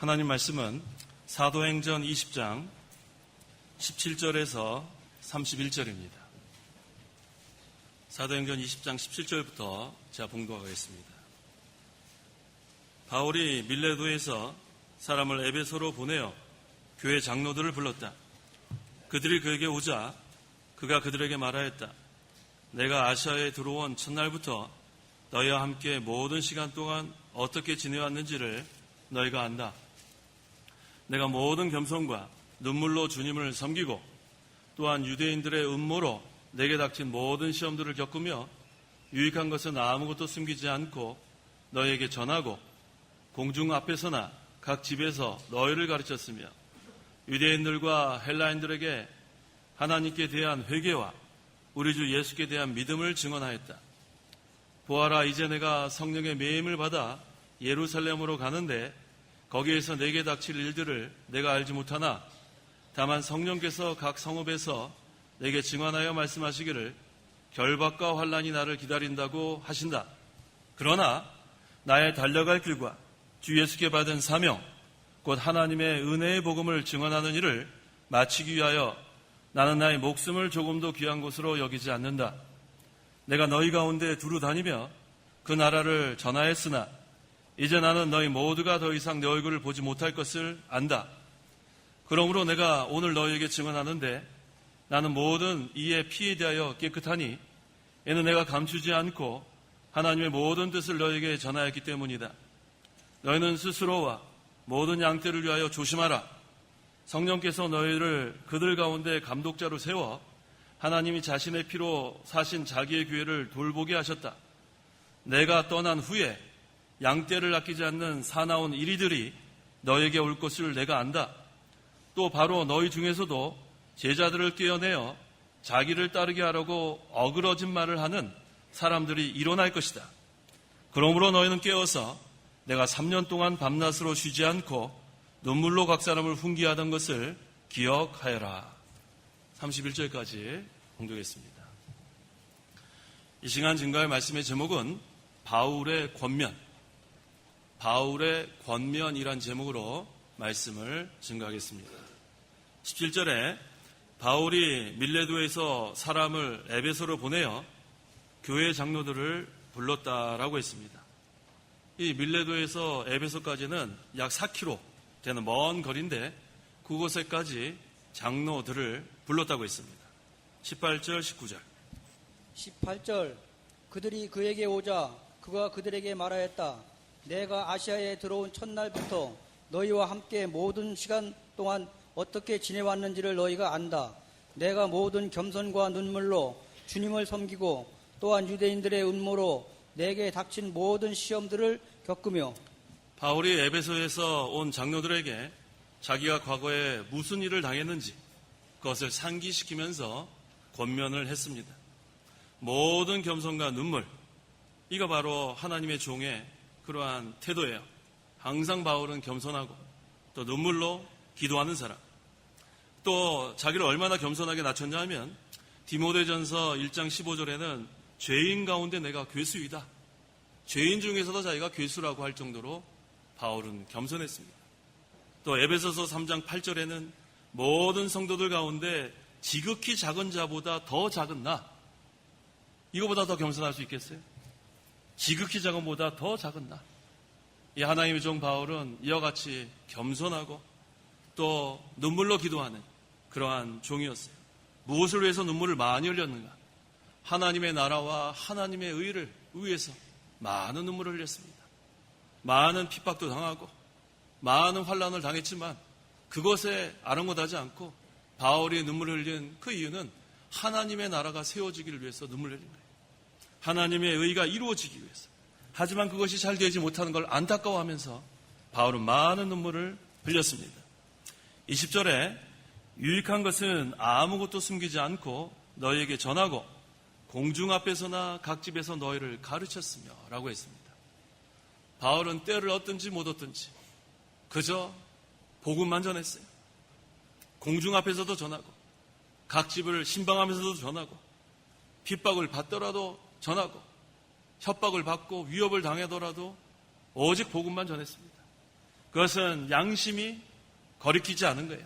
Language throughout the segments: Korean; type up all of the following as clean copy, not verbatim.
하나님 말씀은 사도행전 20장 17절에서 31절입니다. 사도행전 20장 17절부터 제가 봉독하겠습니다. 바울이 밀레도에서 사람을 에베소로 보내어 교회 장로들을 불렀다. 그들이 그에게 오자 그가 그들에게 말하였다. 내가 아시아에 들어온 첫날부터 너희와 함께 모든 시간 동안 어떻게 지내왔는지를 너희가 안다. 내가 모든 겸손과 눈물로 주님을 섬기고 또한 유대인들의 음모로 내게 닥친 모든 시험들을 겪으며 유익한 것은 아무것도 숨기지 않고 너희에게 전하고 공중 앞에서나 각 집에서 너희를 가르쳤으며 유대인들과 헬라인들에게 하나님께 대한 회개와 우리 주 예수께 대한 믿음을 증언하였다. 보아라, 이제 내가 성령의 매임을 받아 예루살렘으로 가는데 거기에서 내게 닥칠 일들을 내가 알지 못하나 다만 성령께서 각 성읍에서 내게 증언하여 말씀하시기를 결박과 환난이 나를 기다린다고 하신다. 그러나 나의 달려갈 길과 주 예수께 받은 사명 곧 하나님의 은혜의 복음을 증언하는 일을 마치기 위하여 나는 나의 목숨을 조금도 귀한 것으로 여기지 않는다. 내가 너희 가운데 두루 다니며 그 나라를 전하였으나 이제 나는 너희 모두가 더 이상 내 얼굴을 보지 못할 것을 안다. 그러므로 내가 오늘 너희에게 증언하는데 나는 모든 이의 피에 대하여 깨끗하니 이는 내가 감추지 않고 하나님의 모든 뜻을 너희에게 전하였기 때문이다. 너희는 스스로와 모든 양떼를 위하여 조심하라. 성령께서 너희를 그들 가운데 감독자로 세워 하나님이 자신의 피로 사신 자기의 교회를 돌보게 하셨다. 내가 떠난 후에 양떼를 아끼지 않는 사나운 이리들이 너에게 올 것을 내가 안다. 또 바로 너희 중에서도 제자들을 깨어내어 자기를 따르게 하려고 어그러진 말을 하는 사람들이 일어날 것이다. 그러므로 너희는 깨어서 내가 3년 동안 밤낮으로 쉬지 않고 눈물로 각 사람을 훈계하던 것을 기억하여라. 31절까지 봉독했습니다. 이 시간 증거할 말씀의 제목은 바울의 권면이란 제목으로 말씀을 증거하겠습니다. 17절에 바울이 밀레도에서 사람을 에베소로 보내어 교회 장로들을 불렀다라고 했습니다. 이 밀레도에서 에베소까지는 약 4km 되는 먼 거리인데 그곳에까지 장로들을 불렀다고 했습니다. 18절, 19절. 18절. 그들이 그에게 오자 그가 그들에게 말하였다. 내가 아시아에 들어온 첫날부터 너희와 함께 모든 시간 동안 어떻게 지내왔는지를 너희가 안다. 내가 모든 겸손과 눈물로 주님을 섬기고 또한 유대인들의 음모로 내게 닥친 모든 시험들을 겪으며. 바울이 에베소에서 온 장로들에게 자기가 과거에 무슨 일을 당했는지 그것을 상기시키면서 권면을 했습니다. 모든 겸손과 눈물, 이거 바로 하나님의 종의 그러한 태도예요. 항상 바울은 겸손하고 또 눈물로 기도하는 사람. 또 자기를 얼마나 겸손하게 낮췄냐 하면 디모데전서 1장 15절에는 죄인 가운데 내가 괴수이다. 죄인 중에서도 자기가 괴수라고 할 정도로 바울은 겸손했습니다. 또 에베소서 3장 8절에는 모든 성도들 가운데 지극히 작은 자보다 더 작은 나, 이거보다 더 겸손할 수 있겠어요? 지극히 작은 보다 더 작은 나. 이 하나님의 종 바울은 이와 같이 겸손하고 또 눈물로 기도하는 그러한 종이었어요. 무엇을 위해서 눈물을 많이 흘렸는가? 하나님의 나라와 하나님의 의를 위해서 많은 눈물을 흘렸습니다. 많은 핍박도 당하고 많은 환난을 당했지만 그것에 아랑곳하지 않고 바울이 눈물을 흘린 그 이유는 하나님의 나라가 세워지기를 위해서 눈물을 흘린 거예요. 하나님의 의가 이루어지기 위해서. 하지만 그것이 잘 되지 못하는 걸 안타까워하면서 바울은 많은 눈물을 흘렸습니다. 20절에 유익한 것은 아무것도 숨기지 않고 너희에게 전하고 공중 앞에서나 각 집에서 너희를 가르쳤으며 라고 했습니다. 바울은 때를 얻든지 못 얻든지 그저 복음만 전했어요. 공중 앞에서도 전하고 각 집을 신방하면서도 전하고 핍박을 받더라도 전하고 협박을 받고 위협을 당하더라도 오직 복음만 전했습니다. 그것은 양심이 거리끼지 않은 거예요.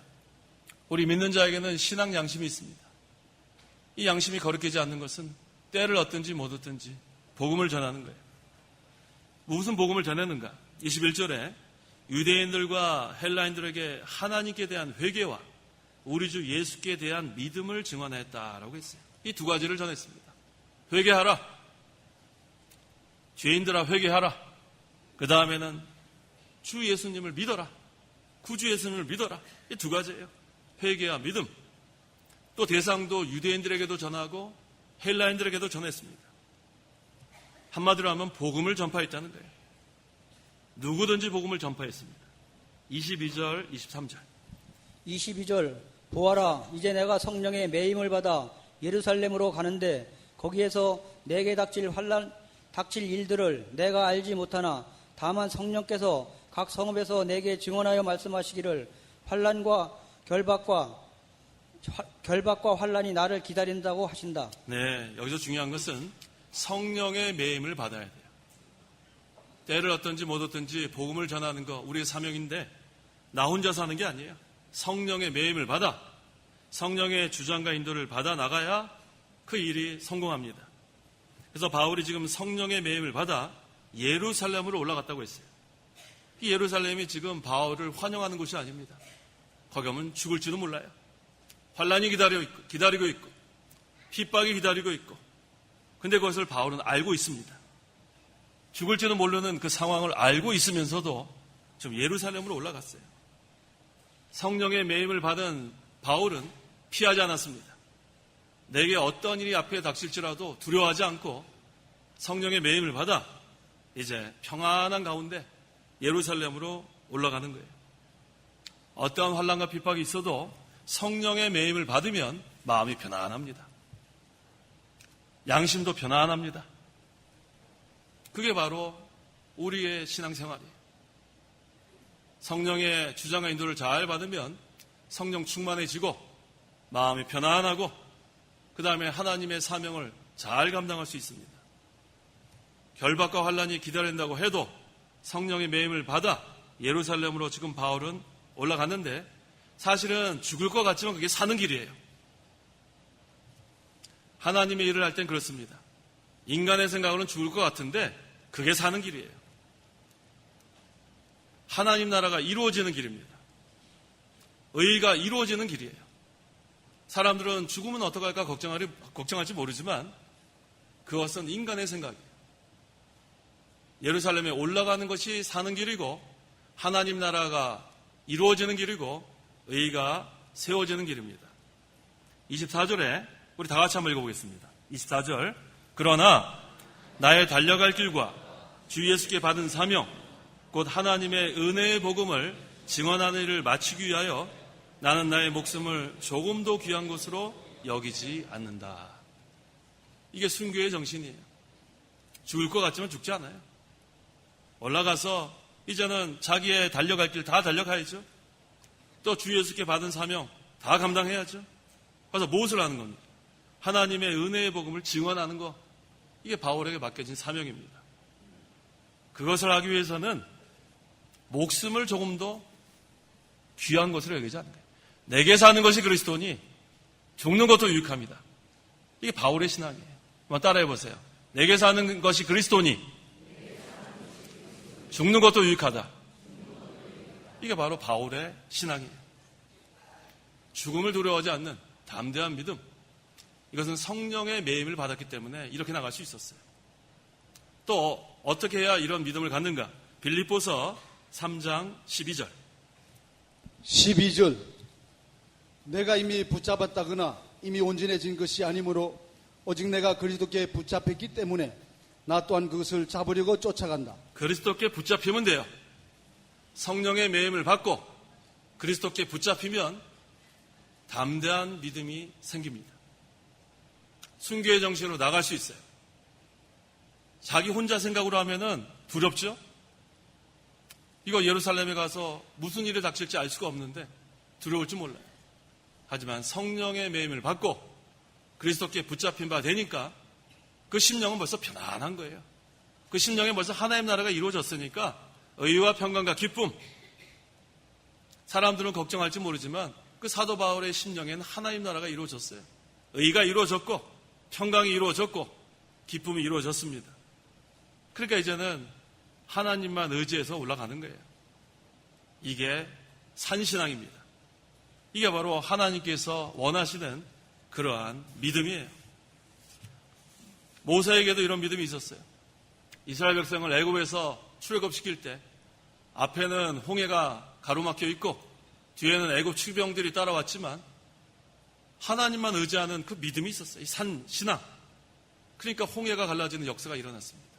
우리 믿는 자에게는 신앙 양심이 있습니다. 이 양심이 거리끼지 않는 것은 때를 얻든지 못 얻든지 복음을 전하는 거예요. 무슨 복음을 전하는가? 21절에 유대인들과 헬라인들에게 하나님께 대한 회개와 우리 주 예수께 대한 믿음을 증언했다라고 했어요. 이 두 가지를 전했습니다. 회개하라. 죄인들아 회개하라. 그 다음에는 주 예수님을 믿어라. 구주 예수님을 믿어라. 이 두 가지예요. 회개와 믿음. 또 대상도 유대인들에게도 전하고 헬라인들에게도 전했습니다. 한마디로 하면 복음을 전파했다는 거예요. 누구든지 복음을 전파했습니다. 22절, 23절. 22절 보아라 이제 내가 성령의 매임을 받아 예루살렘으로 가는데 거기에서 내게 닥칠 일들을 내가 알지 못하나 다만 성령께서 각 성읍에서 내게 증언하여 말씀하시기를 환난과 결박과 환난이 나를 기다린다고 하신다. 네, 여기서 중요한 것은 성령의 매임을 받아야 돼요. 때를 얻든지 못 얻든지 복음을 전하는 거 우리의 사명인데 나 혼자 사는 게 아니에요. 성령의 매임을 받아 성령의 주장과 인도를 받아 나가야 그 일이 성공합니다. 그래서 바울이 지금 성령의 매임을 받아 예루살렘으로 올라갔다고 했어요. 이 예루살렘이 지금 바울을 환영하는 곳이 아닙니다. 거기 오면 죽을지도 몰라요. 환난이 기다리고 있고 핍박이 기다리고 있고 근데 그것을 바울은 알고 있습니다. 죽을지도 모르는 그 상황을 알고 있으면서도 좀 예루살렘으로 올라갔어요. 성령의 매임을 받은 바울은 피하지 않았습니다. 내게 어떤 일이 앞에 닥칠지라도 두려워하지 않고 성령의 매임을 받아 이제 평안한 가운데 예루살렘으로 올라가는 거예요. 어떠한 환난과 핍박이 있어도 성령의 매임을 받으면 마음이 편안합니다. 양심도 편안합니다. 그게 바로 우리의 신앙생활이에요. 성령의 주장과 인도를 잘 받으면 성령 충만해지고 마음이 편안하고 그 다음에 하나님의 사명을 잘 감당할 수 있습니다. 결박과 환난이 기다린다고 해도 성령의 매임을 받아 예루살렘으로 지금 바울은 올라갔는데 사실은 죽을 것 같지만 그게 사는 길이에요. 하나님의 일을 할 땐 그렇습니다. 인간의 생각으로는 죽을 것 같은데 그게 사는 길이에요. 하나님 나라가 이루어지는 길입니다. 의가 이루어지는 길이에요. 사람들은 죽으면 어떡할까 걱정할지 모르지만 그것은 인간의 생각이에요. 예루살렘에 올라가는 것이 사는 길이고 하나님 나라가 이루어지는 길이고 의가 세워지는 길입니다. 24절에 우리 다 같이 한번 읽어보겠습니다. 24절 그러나 나의 달려갈 길과 주 예수께 받은 사명 곧 하나님의 은혜의 복음을 증언하는 일을 마치기 위하여 나는 나의 목숨을 조금도 귀한 것으로 여기지 않는다. 이게 순교의 정신이에요. 죽을 것 같지만 죽지 않아요. 올라가서 이제는 자기의 달려갈 길 다 달려가야죠. 또 주 예수께 받은 사명 다 감당해야죠. 그래서 무엇을 하는 겁니까? 하나님의 은혜의 복음을 증언하는 것. 이게 바울에게 맡겨진 사명입니다. 그것을 하기 위해서는 목숨을 조금도 귀한 것으로 여기지 않는 거예요. 내게 사는 것이 그리스도니 죽는 것도 유익합니다. 이게 바울의 신앙이에요. 한번 따라해 보세요. 내게 사는 것이 그리스도니 죽는 것도 유익하다. 이게 바로 바울의 신앙이에요. 죽음을 두려워하지 않는 담대한 믿음. 이것은 성령의 매임을 받았기 때문에 이렇게 나갈 수 있었어요. 또 어떻게 해야 이런 믿음을 갖는가? 빌립보서 3장 12절. 12절 내가 이미 붙잡았다거나 이미 온전해진 것이 아니므로 오직 내가 그리스도께 붙잡혔기 때문에 나 또한 그것을 잡으려고 쫓아간다. 그리스도께 붙잡히면 돼요. 성령의 매임을 받고 그리스도께 붙잡히면 담대한 믿음이 생깁니다. 순교의 정신으로 나갈 수 있어요. 자기 혼자 생각으로 하면은 두렵죠? 이거 예루살렘에 가서 무슨 일이 닥칠지 알 수가 없는데 두려울 줄 몰라요. 하지만 성령의 매임을 받고 그리스도께 붙잡힌 바 되니까 그 심령은 벌써 편안한 거예요. 그 심령에 벌써 하나님 나라가 이루어졌으니까 의와 평강과 기쁨, 사람들은 걱정할지 모르지만 그 사도 바울의 심령에는 하나님 나라가 이루어졌어요. 의가 이루어졌고 평강이 이루어졌고 기쁨이 이루어졌습니다. 그러니까 이제는 하나님만 의지해서 올라가는 거예요. 이게 산신앙입니다. 이게 바로 하나님께서 원하시는 그러한 믿음이에요. 모세에게도 이런 믿음이 있었어요. 이스라엘 백성을 애굽에서 출애굽시킬 때 앞에는 홍해가 가로막혀 있고 뒤에는 애굽 출병들이 따라왔지만 하나님만 의지하는 그 믿음이 있었어요. 이 산신앙. 그러니까 홍해가 갈라지는 역사가 일어났습니다.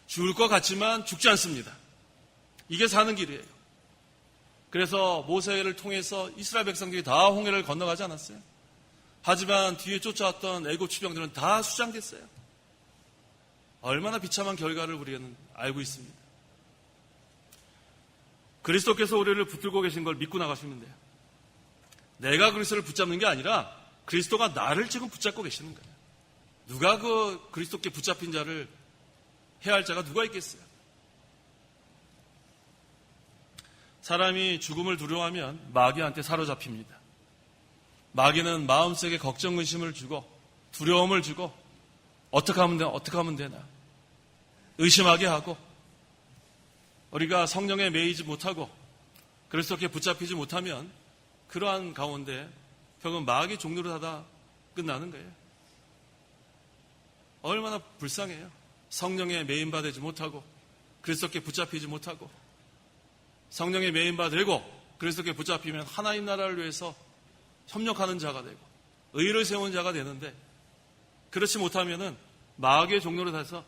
죽을 것 같지만 죽지 않습니다. 이게 사는 길이에요. 그래서 모세를 통해서 이스라엘 백성들이 다 홍해를 건너가지 않았어요. 하지만 뒤에 쫓아왔던 애굽 추병들은 다 수장됐어요. 얼마나 비참한 결과를 우리는 알고 있습니다. 그리스도께서 우리를 붙들고 계신 걸 믿고 나가시면 돼요. 내가 그리스도를 붙잡는 게 아니라 그리스도가 나를 지금 붙잡고 계시는 거예요. 누가 그 그리스도께 붙잡힌 자를 해야 할 자가 누가 있겠어요? 사람이 죽음을 두려워하면 마귀한테 사로잡힙니다. 마귀는 마음속에 걱정, 근심을 주고 두려움을 주고 어떻게 하면 되나 의심하게 하고 우리가 성령에 매이지 못하고 그리스도께 붙잡히지 못하면 그러한 가운데 결국은 마귀 종로로 다 끝나는 거예요. 얼마나 불쌍해요. 성령에 매인받지 못하고 그리스도께 붙잡히지 못하고 성령에 매인받고 그리스도께 붙잡히면 하나님 나라를 위해서 협력하는 자가 되고 의를 세우는 자가 되는데 그렇지 못하면은 마귀의 종로로 돼서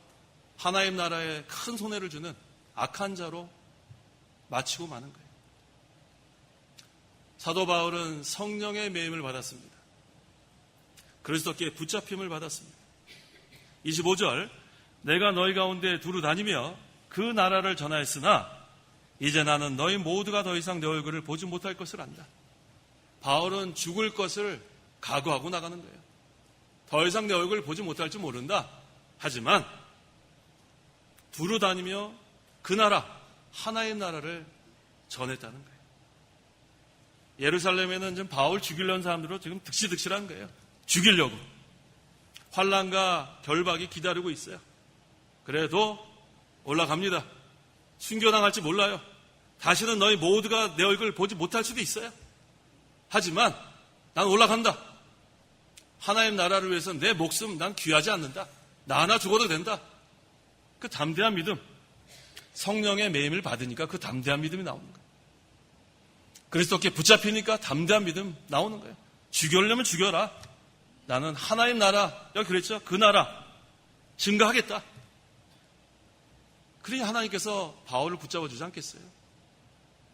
하나님 나라에 큰 손해를 주는 악한 자로 마치고 마는 거예요. 사도 바울은 성령의 매임을 받았습니다. 그리스도께 붙잡힘을 받았습니다. 25절 내가 너희 가운데 두루 다니며 그 나라를 전하였으나 이제 나는 너희 모두가 더 이상 내 얼굴을 보지 못할 것을 안다. 바울은 죽을 것을 각오하고 나가는 거예요. 더 이상 내 얼굴을 보지 못할 줄 모른다. 하지만 두루 다니며 그 나라, 하나의 나라를 전했다는 거예요. 예루살렘에는 지금 바울 죽이려는 사람들로 지금 득실득실한 거예요. 죽이려고. 환난과 결박이 기다리고 있어요. 그래도 올라갑니다. 순교당할지 몰라요. 다시는 너희 모두가 내 얼굴을 보지 못할 수도 있어요. 하지만 난 올라간다. 하나님 나라를 위해서 내 목숨 난 귀하지 않는다. 나 하나 죽어도 된다. 그 담대한 믿음, 성령의 매임을 받으니까 그 담대한 믿음이 나오는 거예요. 그리스도께 붙잡히니까 담대한 믿음 나오는 거예요. 죽여려면 죽여라. 나는 하나님 나라, 여기 그랬죠? 그 나라 증거하겠다. 그러니 하나님께서 바울을 붙잡아 주지 않겠어요?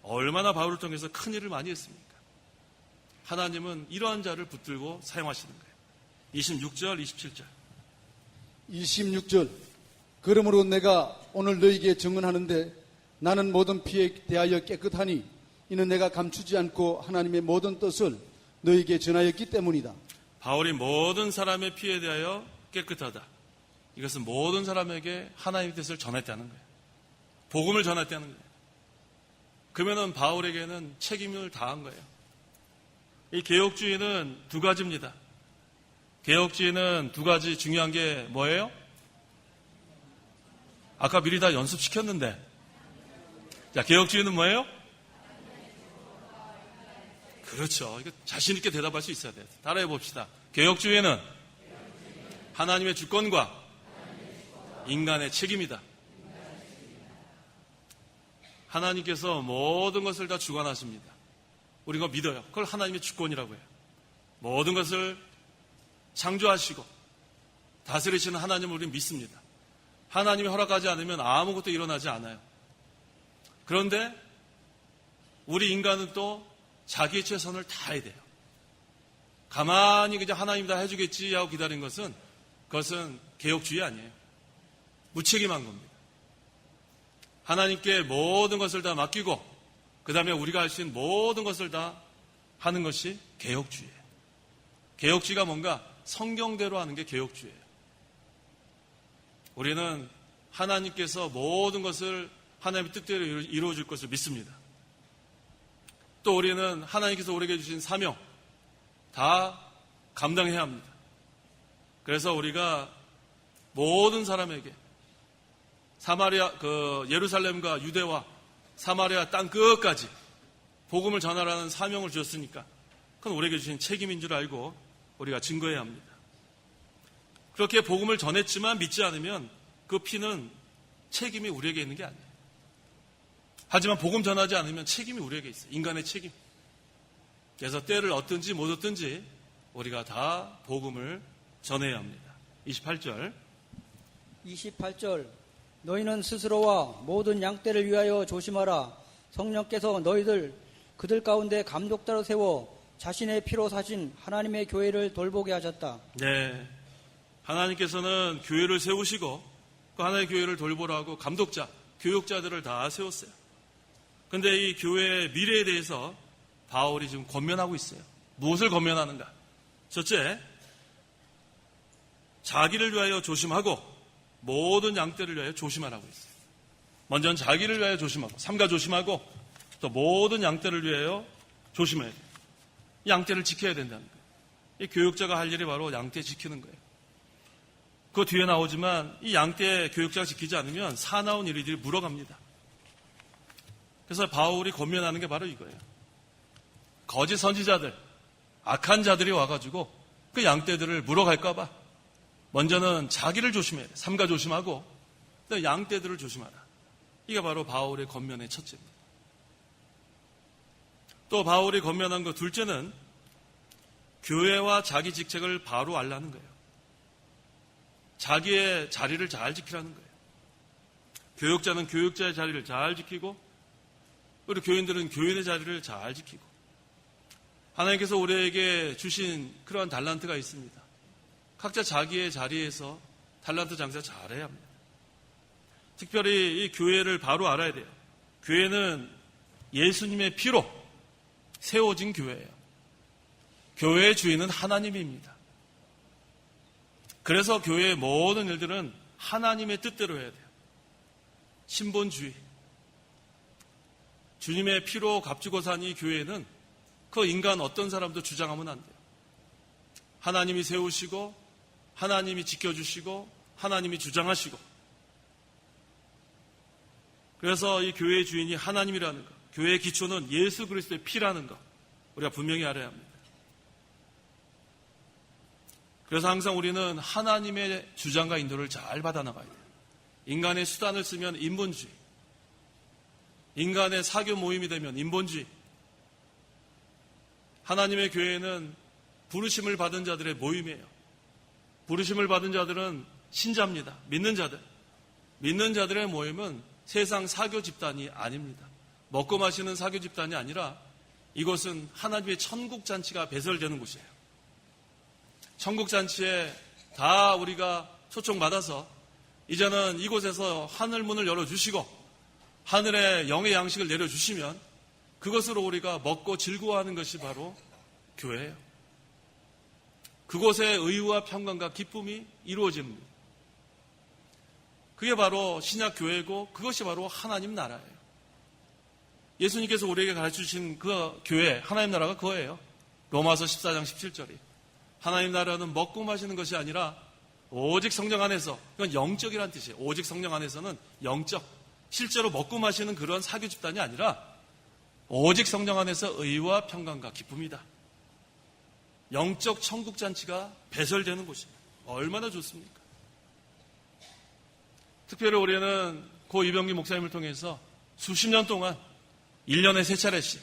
얼마나 바울을 통해서 큰 일을 많이 했습니까? 하나님은 이러한 자를 붙들고 사용하시는 거예요. 26절, 27절. 26절 그러므로 내가 오늘 너희에게 증언하는데 나는 모든 피에 대하여 깨끗하니 이는 내가 감추지 않고 하나님의 모든 뜻을 너희에게 전하였기 때문이다. 바울이 모든 사람의 피에 대하여 깨끗하다. 이것은 모든 사람에게 하나님의 뜻을 전했다는 거예요. 복음을 전했다는 거예요. 그러면은 바울에게는 책임을 다한 거예요. 이 개혁주의는 두 가지입니다. 개혁주의는 두 가지 중요한 게 뭐예요? 아까 미리 다 연습시켰는데. 자, 개혁주의는 뭐예요? 그렇죠. 이거 자신있게 대답할 수 있어야 돼요. 따라해 봅시다. 개혁주의는 하나님의 주권과 인간의 책임이다. 하나님께서 모든 것을 다 주관하십니다. 우리가 믿어요. 그걸 하나님의 주권이라고 해요. 모든 것을 창조하시고 다스리시는 하나님을 우리는 믿습니다. 하나님이 허락하지 않으면 아무것도 일어나지 않아요. 그런데 우리 인간은 또 자기의 최선을 다해야 돼요. 가만히 그냥 하나님이 다 해주겠지 하고 기다린 것은 그것은 개혁주의 아니에요. 무책임한 겁니다. 하나님께 모든 것을 다 맡기고 그 다음에 우리가 할 수 있는 모든 것을 다 하는 것이 개혁주의예요. 개혁주의가 뭔가 성경대로 하는 게 개혁주의예요. 우리는 하나님께서 모든 것을 하나님의 뜻대로 이루어줄 것을 믿습니다. 또 우리는 하나님께서 우리에게 주신 사명 다 감당해야 합니다. 그래서 우리가 모든 사람에게 예루살렘과 유대와 사마리아 땅 끝까지 복음을 전하라는 사명을 주셨으니까 그건 우리에게 주신 책임인 줄 알고 우리가 증거해야 합니다. 그렇게 복음을 전했지만 믿지 않으면 그 피는 책임이 우리에게 있는 게 아니에요. 하지만 복음 전하지 않으면 책임이 우리에게 있어요. 인간의 책임. 그래서 때를 얻든지 못 얻든지 우리가 다 복음을 전해야 합니다. 28절. 너희는 스스로와 모든 양떼를 위하여 조심하라. 성령께서 너희들 그들 가운데 감독자로 세워 자신의 피로 사신 하나님의 교회를 돌보게 하셨다. 네, 하나님께서는 교회를 세우시고 그 하나님의 교회를 돌보라고 감독자, 교육자들을 다 세웠어요. 그런데 이 교회의 미래에 대해서 바울이 지금 권면하고 있어요. 무엇을 권면하는가? 첫째, 자기를 위하여 조심하고 모든 양떼를 위하여 조심하라고 했어요. 먼저는 자기를 위하여 조심하고, 삼가 조심하고, 또 모든 양떼를 위하여 조심해야 돼요. 양떼를 지켜야 된다는 거예요. 이 교육자가 할 일이 바로 양떼 지키는 거예요. 그 뒤에 나오지만 이 양떼 교육자가 지키지 않으면 사나운 이들이 물어갑니다. 그래서 바울이 권면하는 게 바로 이거예요. 거짓 선지자들, 악한 자들이 와가지고 그 양떼들을 물어갈까봐 먼저는 자기를 조심해야 돼. 삼가 조심하고 또 양떼들을 조심하라. 이게 바로 바울의 권면의 첫째입니다. 또 바울이 권면한 거 둘째는 교회와 자기 직책을 바로 알라는 거예요. 자기의 자리를 잘 지키라는 거예요. 교육자는 교육자의 자리를 잘 지키고 우리 교인들은 교인의 자리를 잘 지키고 하나님께서 우리에게 주신 그러한 달란트가 있습니다. 각자 자기의 자리에서 달란트 장사 잘해야 합니다. 특별히 이 교회를 바로 알아야 돼요. 교회는 예수님의 피로 세워진 교회예요. 교회의 주인은 하나님입니다. 그래서 교회의 모든 일들은 하나님의 뜻대로 해야 돼요. 신본주의. 주님의 피로 값주고 산 이 교회는 그 인간 어떤 사람도 주장하면 안 돼요. 하나님이 세우시고 하나님이 지켜주시고 하나님이 주장하시고 그래서 이 교회의 주인이 하나님이라는 것, 교회의 기초는 예수 그리스도의 피라는 것 우리가 분명히 알아야 합니다. 그래서 항상 우리는 하나님의 주장과 인도를 잘 받아나가야 돼요. 인간의 수단을 쓰면 인본주의, 인간의 사교 모임이 되면 인본주의. 하나님의 교회는 부르심을 받은 자들의 모임이에요. 부르심을 받은 자들은 신자입니다. 믿는 자들. 믿는 자들의 모임은 세상 사교 집단이 아닙니다. 먹고 마시는 사교 집단이 아니라 이곳은 하나님의 천국 잔치가 배설되는 곳이에요. 천국 잔치에 다 우리가 초청받아서 이제는 이곳에서 하늘 문을 열어주시고 하늘의 영의 양식을 내려주시면 그것으로 우리가 먹고 즐거워하는 것이 바로 교회예요. 그곳에 의와 평강과 기쁨이 이루어집니다. 그게 바로 신약 교회고 그것이 바로 하나님 나라예요. 예수님께서 우리에게 가르쳐주신 그 교회, 하나님 나라가 그거예요. 로마서 14장 17절이. 하나님 나라는 먹고 마시는 것이 아니라 오직 성령 안에서, 이건 영적이라는 뜻이에요. 오직 성령 안에서는 영적, 실제로 먹고 마시는 그런 사교 집단이 아니라 오직 성령 안에서 의와 평강과 기쁨이다. 영적 천국 잔치가 배설되는 곳입니다. 얼마나 좋습니까? 특별히 우리는 고 이병기 목사님을 통해서 수십 년 동안 1년에 3차례씩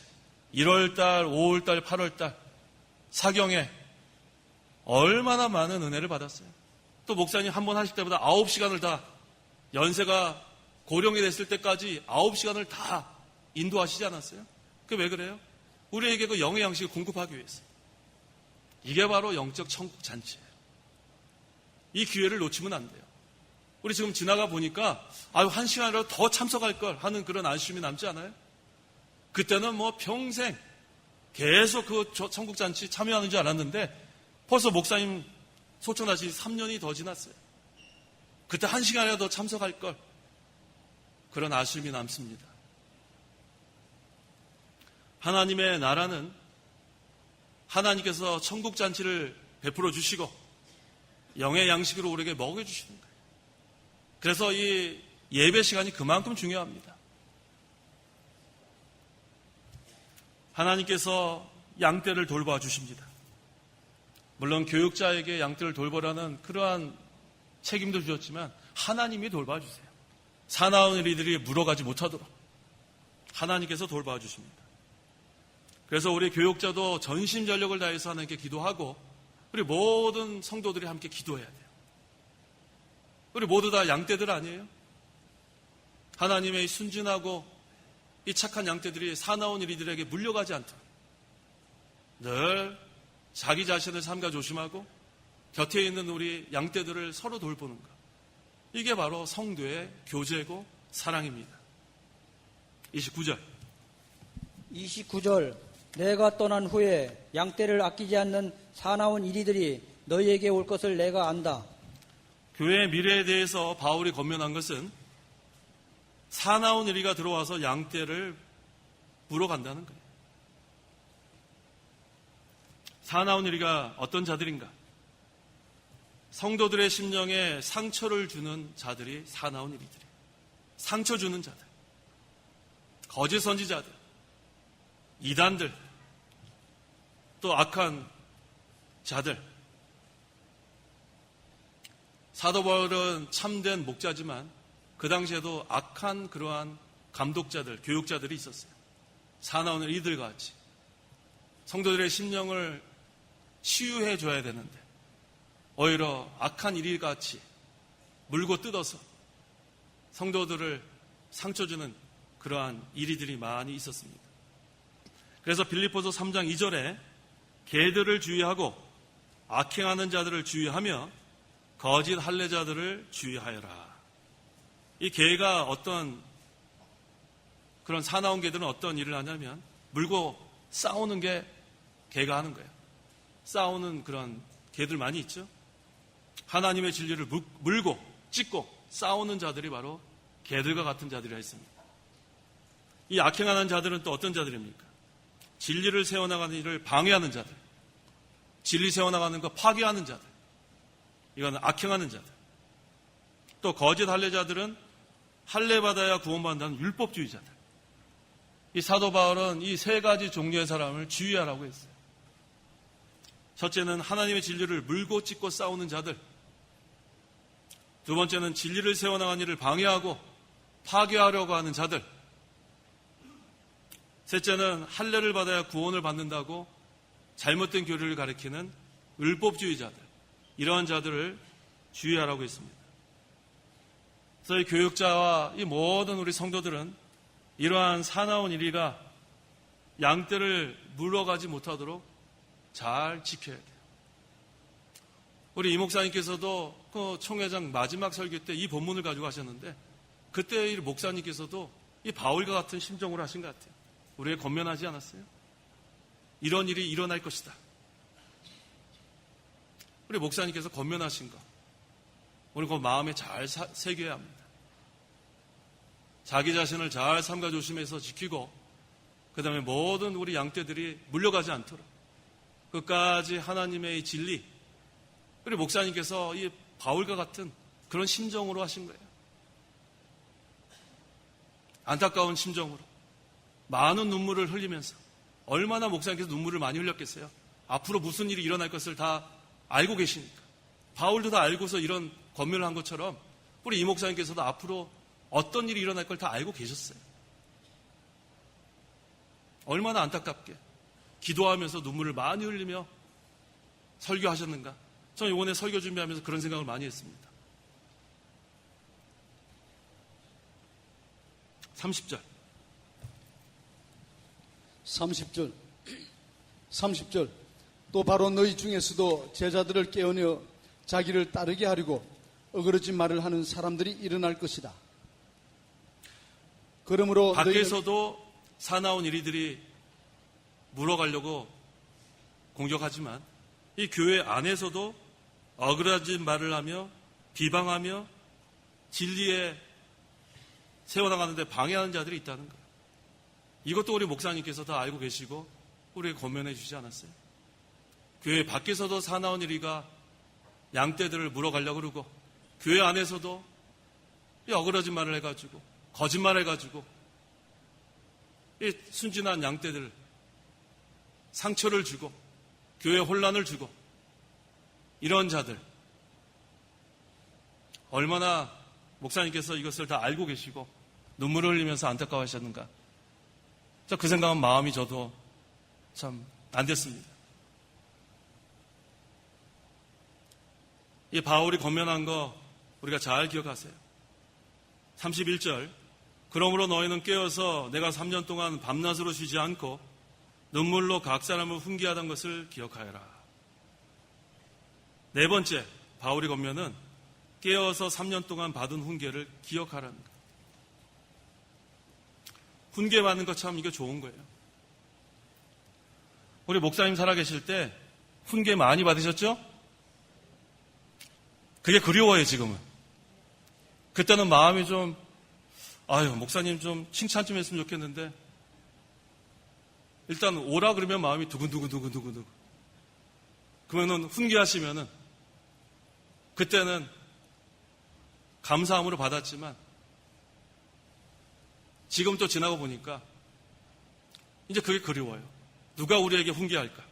1월달, 5월달, 8월달 사경에 얼마나 많은 은혜를 받았어요. 또 목사님 한 번 하실 때보다 9시간을 다 연세가 고령이 됐을 때까지 9시간을 다 인도하시지 않았어요? 그게 왜 그래요? 우리에게 그 영의 양식을 공급하기 위해서. 이게 바로 영적 천국 잔치예요. 이 기회를 놓치면 안 돼요. 우리 지금 지나가 보니까 한 시간이라도 더 참석할 걸 하는 그런 아쉬움이 남지 않아요? 그때는 뭐 평생 계속 그 천국 잔치 참여하는 줄 알았는데 벌써 목사님 소천하신 3년이 더 지났어요. 그때 한 시간이라도 더 참석할 걸. 그런 아쉬움이 남습니다. 하나님의 나라는 하나님께서 천국 잔치를 베풀어 주시고 영의 양식으로 우리에게 먹여주시는 거예요. 그래서 이 예배 시간이 그만큼 중요합니다. 하나님께서 양떼를 돌봐 주십니다. 물론 교육자에게 양떼를 돌보라는 그러한 책임도 주셨지만 하나님이 돌봐 주세요. 사나운 이들이 물어가지 못하도록 하나님께서 돌봐 주십니다. 그래서 우리 교육자도 전심전력을 다해서 하나님께 기도하고 우리 모든 성도들이 함께 기도해야 돼요. 우리 모두 다 양떼들 아니에요? 하나님의 이 순진하고 이 착한 양떼들이 사나운 이들에게 물려가지 않도록 늘 자기 자신을 삼가 조심하고 곁에 있는 우리 양떼들을 서로 돌보는 것. 이게 바로 성도의 교제고 사랑입니다. 29절. 29절 내가 떠난 후에 양떼를 아끼지 않는 사나운 이리들이 너희에게 올 것을 내가 안다. 교회의 미래에 대해서 바울이 권면한 것은 사나운 이리가 들어와서 양떼를 물어간다는 거예요. 사나운 이리가 어떤 자들인가? 성도들의 심령에 상처를 주는 자들이 사나운 이리들이에요. 상처 주는 자들, 거짓 선지자들, 이단들, 또 악한 자들. 사도 바울은 참된 목자지만 그 당시에도 악한 그러한 감독자들, 교육자들이 있었어요. 사나운 이들과 같이 성도들의 심령을 치유해 줘야 되는데 오히려 악한 이리과 같이 물고 뜯어서 성도들을 상처 주는 그러한 이리들이 많이 있었습니다. 그래서 빌립보서 3장 2절에 개들을 주의하고 악행하는 자들을 주의하며 거짓 할례자들을 주의하여라. 이 개가 어떤 그런 사나운 개들은 어떤 일을 하냐면 물고 싸우는 게 개가 하는 거예요. 싸우는 그런 개들 많이 있죠. 하나님의 진리를 물고 찢고 싸우는 자들이 바로 개들과 같은 자들이라 했습니다. 이 악행하는 자들은 또 어떤 자들입니까? 진리를 세워나가는 일을 방해하는 자들, 진리 세워나가는 거 파괴하는 자들, 이거는 악행하는 자들. 또 거짓 할례자들은 할례받아야 구원받는다는 율법주의자들. 이 사도 바울은 이 세 가지 종류의 사람을 주의하라고 했어요. 첫째는 하나님의 진리를 물고 찢고 싸우는 자들. 두 번째는 진리를 세워나가는 일을 방해하고 파괴하려고 하는 자들. 셋째는 할례를 받아야 구원을 받는다고 잘못된 교리를 가리키는 율법주의자들. 이러한 자들을 주의하라고 했습니다. 그래서 이 교육자와 이 모든 우리 성도들은 이러한 사나운 이리가 양떼를 물어가지 못하도록 잘 지켜야 돼요. 우리 이 목사님께서도 그 총회장 마지막 설교 때 이 본문을 가지고 하셨는데 그때 이 목사님께서도 이 바울과 같은 심정으로 하신 것 같아요. 우리에게 권면하지 않았어요? 이런 일이 일어날 것이다. 우리 목사님께서 권면하신 거 우리 그 마음에 잘 새겨야 합니다. 자기 자신을 잘 삼가 조심해서 지키고 그 다음에 모든 우리 양떼들이 물려가지 않도록 끝까지 하나님의 이 진리 우리 목사님께서 이 바울과 같은 그런 심정으로 하신 거예요. 안타까운 심정으로 많은 눈물을 흘리면서 얼마나 목사님께서 눈물을 많이 흘렸겠어요. 앞으로 무슨 일이 일어날 것을 다 알고 계시니까. 바울도 다 알고서 이런 권면을 한 것처럼 우리 이 목사님께서도 앞으로 어떤 일이 일어날 걸 다 알고 계셨어요. 얼마나 안타깝게 기도하면서 눈물을 많이 흘리며 설교하셨는가. 저는 이번에 설교 준비하면서 그런 생각을 많이 했습니다. 30절 30절 또 바로 너희 중에서도 제자들을 깨어내어 자기를 따르게 하려고 어그러진 말을 하는 사람들이 일어날 것이다. 그러므로 밖에서도 사나운 이리들이 물어가려고 공격하지만 이 교회 안에서도 어그러진 말을 하며 비방하며 진리에 세워나가는데 방해하는 자들이 있다는 거예요. 이것도 우리 목사님께서 다 알고 계시고 우리에게 권면해 주지 않았어요? 교회 밖에서도 사나운 이리가 양떼들을 물어가려고 그러고 교회 안에서도 이 어그러진 말을 해가지고 거짓말 해가지고 이 순진한 양떼들 상처를 주고 교회에 혼란을 주고 이런 자들 얼마나 목사님께서 이것을 다 알고 계시고 눈물을 흘리면서 안타까워하셨는가. 그 생각은 마음이 저도 참 안 됐습니다. 이 바울이 권면한 거 우리가 잘 기억하세요. 31절 그러므로 너희는 깨어서 내가 3년 동안 밤낮으로 쉬지 않고 눈물로 각 사람을 훈계하던 것을 기억하여라. 네 번째 바울이 권면은 깨어서 3년 동안 받은 훈계를 기억하라는 것. 훈계 받는 거 참 이게 좋은 거예요. 우리 목사님 살아계실 때 훈계 많이 받으셨죠? 그게 그리워요 지금은. 그때는 마음이 좀 목사님 좀 칭찬 좀 했으면 좋겠는데 일단 오라 그러면 마음이 두근두근 그러면은 훈계하시면은 그때는 감사함으로 받았지만 지금 또 지나고 보니까 이제 그게 그리워요. 누가 우리에게 훈계할까?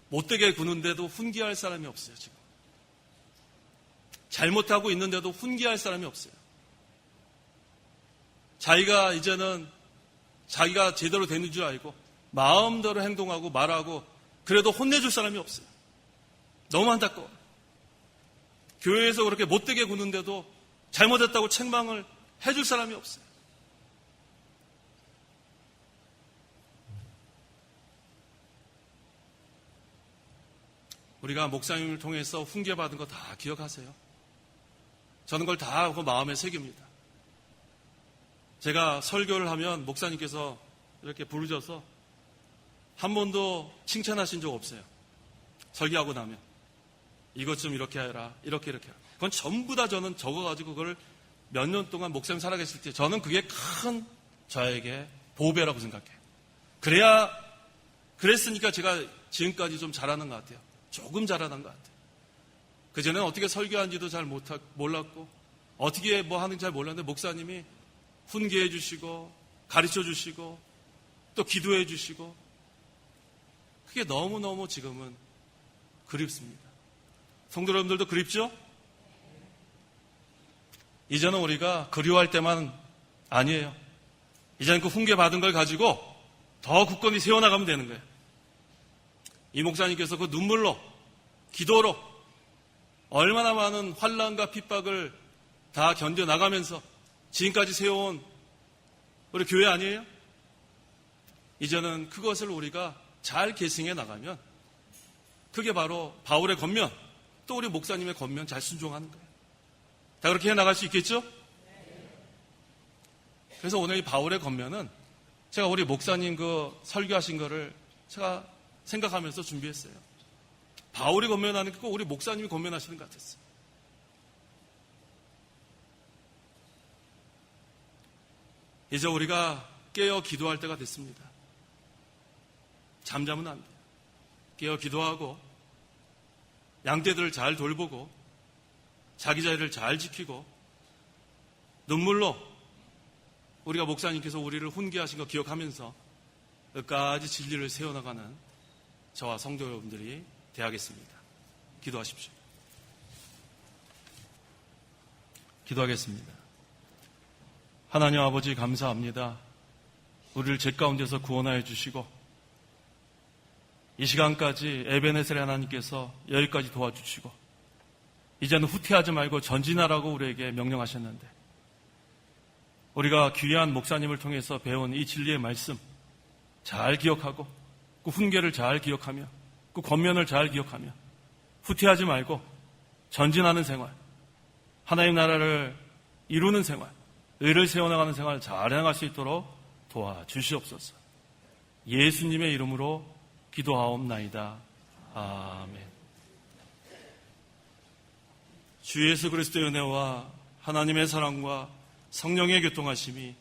못되게 구는데도 훈계할 사람이 없어요 지금. 잘못하고 있는데도 훈계할 사람이 없어요. 자기가 이제는 자기가 제대로 되는 줄 알고 마음대로 행동하고 말하고 그래도 혼내줄 사람이 없어요. 너무 안타까워요. 교회에서 그렇게 못되게 구는데도 잘못했다고 책망을 해줄 사람이 없어요. 우리가 목사님을 통해서 훈계받은 거 다 기억하세요? 저는 그걸 다 마음에 새깁니다. 제가 설교를 하면 목사님께서 이렇게 부르셔서 한 번도 칭찬하신 적 없어요. 설교하고 나면 이것 좀 이렇게 해라, 이렇게 해라. 그건 전부 다 저는 적어가지고 그걸 몇 년 동안 목사님 살아계실 때 저는 그게 큰 저에게 보배라고 생각해요. 그랬으니까 제가 지금까지 좀 잘하는 것 같아요. 조금 잘하는 것 같아요. 그전에는 어떻게 설교하는지도 잘 몰랐고 어떻게 뭐 하는지 잘 몰랐는데 목사님이 훈계해 주시고 가르쳐 주시고 또 기도해 주시고 그게 너무너무 지금은 그립습니다. 성도 여러분들도 그립죠? 이제는 우리가 그리워할 때만 아니에요. 이제는 그 훈계 받은 걸 가지고 더 굳건히 세워나가면 되는 거예요. 이 목사님께서 그 눈물로 기도로 얼마나 많은 환난과 핍박을 다 견뎌나가면서 지금까지 세워온 우리 교회 아니에요? 이제는 그것을 우리가 잘 계승해 나가면 그게 바로 바울의 권면 또 우리 목사님의 권면 잘 순종하는 거예요. 다 그렇게 해 나갈 수 있겠죠? 그래서 오늘 이 바울의 권면은 제가 우리 목사님 그 설교하신 거를 제가 생각하면서 준비했어요. 바울이 권면하는 게 꼭 우리 목사님이 권면하시는 것 같았어요. 이제 우리가 깨어 기도할 때가 됐습니다. 잠자면 안 돼요. 깨어 기도하고 양떼들을 잘 돌보고 자기 자리를 잘 지키고 눈물로 우리가 목사님께서 우리를 훈계하신 거 기억하면서 끝까지 진리를 세워나가는 저와 성도 여러분들이 되어야겠습니다. 기도하십시오. 기도하겠습니다. 하나님 아버지 감사합니다. 우리를 죄 가운데서 구원하여 주시고 이 시간까지 에베네셀 하나님께서 여기까지 도와주시고 이제는 후퇴하지 말고 전진하라고 우리에게 명령하셨는데 우리가 귀한 목사님을 통해서 배운 이 진리의 말씀 잘 기억하고 그 훈계를 잘 기억하며 그 권면을 잘 기억하며 후퇴하지 말고 전진하는 생활, 하나님 나라를 이루는 생활, 의를 세워나가는 생활을 잘 해나갈 수 있도록 도와주시옵소서. 예수님의 이름으로 기도하옵나이다. 아멘. 주 예수 그리스도의 은혜와 하나님의 사랑과 성령의 교통하심이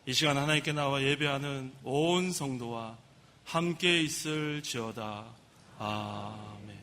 이 시간 하나님께 나와 예배하는 온 성도와 함께 있을지어다. 아멘.